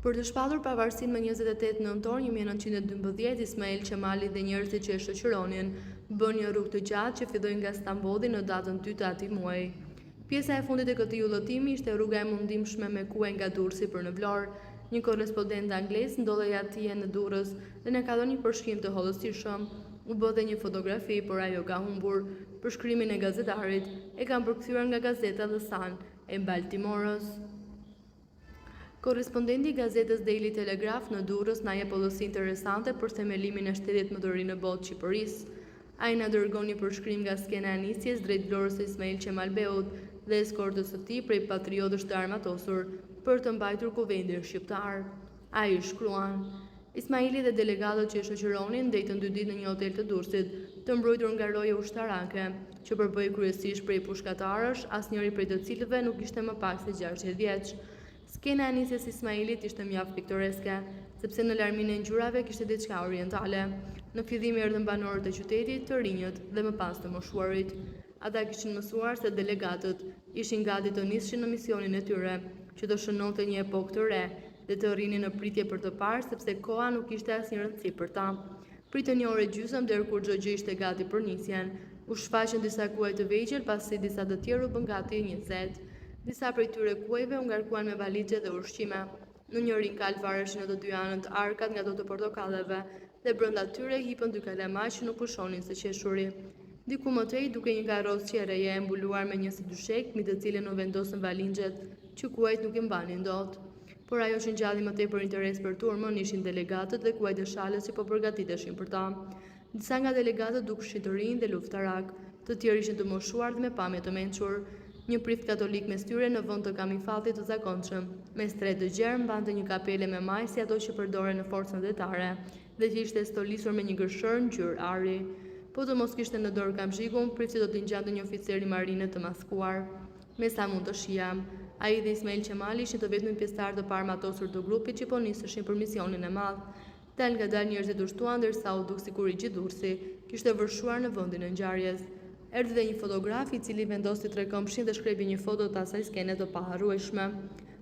Për të shpallur pavarësinë më 28 nëntor 1912, Ismail Qemali dhe njerëzit që e shoqëronin bën një rrugë të gjatë që filloi nga Stambolli në datën 2 të atij muaji. Pjesa e fundit e këtij udhëtimi ishte rruga e mundimshme me kuaj nga Durrësi për në Vlorë. Një korrespondent anglez ndodhej atje në Durrës dhe na ka dhënë një përshkrim të hollësishëm. U bë dhe një fotografi, por ajo ka humbur. Përshkrimin e gazetarit e kanë përkthyer nga gazeta The Sun e Baltimorës. Korrespondenti i gazetës Daily Telegraph në Durrës na jep podosi interesante për themelimin e shtetit më të ri në botë Shqipërisë. Ai na dërgon një përshkrim nga skena e nisjes drejt Vlorës së Ismail Qemalbeut dhe eskortës së tij prej patriotësh të armatosur për të mbajtur kuvendin shqiptar. Ai shkruan: Ismaili dhe delegatët që e shoqëronin ndejtën 2 ditë në një hotel të Durrësit, të mbrojtur nga roja ushtarake, që përbëhej kryesisht prej pushkatarësh, asnjëri prej të cilëve nuk ishte më pak se 60 vjeç. Skena e nisjes Ismailit ishte mjaft piktoreske, sepse në larmin e ngjyrave kishte diçka orientale. Në fillim erdhën banorët e qytetit, të rinjët dhe më pas të moshuarit. Ata kishin mësuar se delegatët ishin gati të nishin në misionin e tyre, që të shënonte një epokë të re dhe të rrinin në pritje për të parë, sepse koha nuk kishte asnjë rëndësi për ta. Pritën një orë gjysmë deri kur çdo gjë ishte gati për nisjen. U shfaqën disa kuaj të vegjël, pasi disa të tjerë u bën gati një zet. Disa prej tyre kuajve u ngarkuan me valixhe dhe ushqime. Në njërin kalë vareshin në të dy anët arkat nga ato të portokalleve dhe brenda tyre hipën 2 kalamaj që nuk pushonin së qeshuri. Diku më tej, duke një karrocë qereje e mbuluar me një si dyshek, mbi të cilën u vendosën valixhet që kuajt nuk i mbanin dot. Por ajo që ngjalli më tepër interes për turmën ishin delegatët dhe kuajt e shalës që po përgatiteshin për ta. Disa nga delegatët dukeshin të rinj dhe luftarak, të tjerë ishin të moshuar dhe me pamje të mençur. Një prift katolik mes tyre në vend të kamifallit të zakonshëm. Mes tre të gjerë mbante një kapele me maj si ato që përdoren në forcën detare dhe që ishte stolisur me një gërshër ngjyrë ari. Po të mos kishte në dorë kamzhikun, prifti do t'i ngjante një oficer i marine të maskuar. Me sa mund të shijam, ai dhe Ismail Qemali ishin të vetmin pjesëtar të parmatosur të grupit që po niseshin për misionin e madh. Dal nga dal njerëzit u shtuan ndërsa u duk sikur i gjithë Durrësi kishte vërshuar në vendin e ngjarjes. Erdhi dhe një fotograf i cili vendosi trekomshin dhe shkrepi një foto të asaj skene të paharrueshme.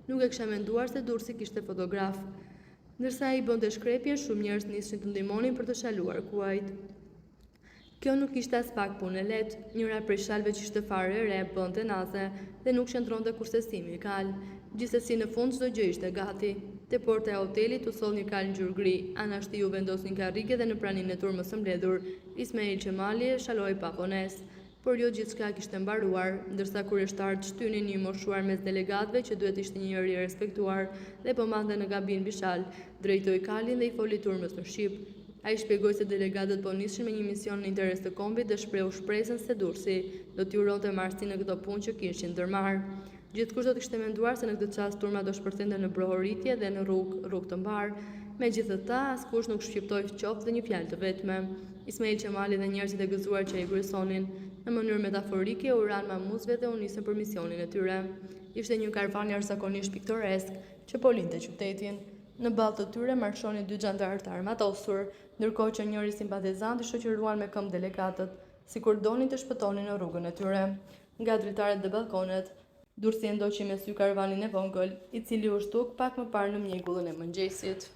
Nuk e kisha menduar se Durrësi kishte fotograf. Ndërsa ai bënte shkrepjen, shumë njerëz nishin të ndihmonin për të shaluar kuajt. Kjo nuk ishte as pak punë e lehtë. Njëra prej shalve që ishte fare e re bënte naze dhe nuk qëndronte kurse stimi i kal. Gjithsesi në fund çdo gjë ishte gati. Te porta e hotelit u soll një kal ngjyrë gri. Anashti u vendos një karrige dhe në praninë e turmës së mbledhur, Ismail Qemali e shaloi pa vonesë. Por jo gjithçka kishte mbaruar, ndërsa kurioztarët shtynin një moshuar mes delegatëve që duhet ishte një njeri i respektuar dhe po mande në gabinë bishal, drejtoi kalin dhe i foli turmës në shqip. Ai shpjegoi se delegatët po nishin me një mision në interes të kombit dhe shprehu shpresën se Durrësi do t'i uronte marrësi në këto punë që kishin ndërmarrë. Gjithkusht do të kishte menduar se në këtë çast turma do shpërthente në brohoritje dhe në rrugë të mbar. Megjithatë, askush nuk shqiptoi qoftë dhe një fjalë të vetme. Ismail Qemali dhe njerëzit e gëzuar që ai kryesonin, në mënyrë metaforike u ran mamuzëve dhe u nisën për misionin e tyre. Ishte një karvan jashtëzakonisht piktoresk që po linte qytetin. Në ballë të tyre marshonin 2 xhandarë të armatosur, ndërkohë që njëri simpatizant i shoqëruan me këmbë delegatët, sikur donin të shpëtonin në rrugën e tyre. Nga dritaret dhe balkonet, Durrësi ndoqi me sy karvanin e vogël, i cili u shtuk pak më parë në mjegullën e mëngjesit.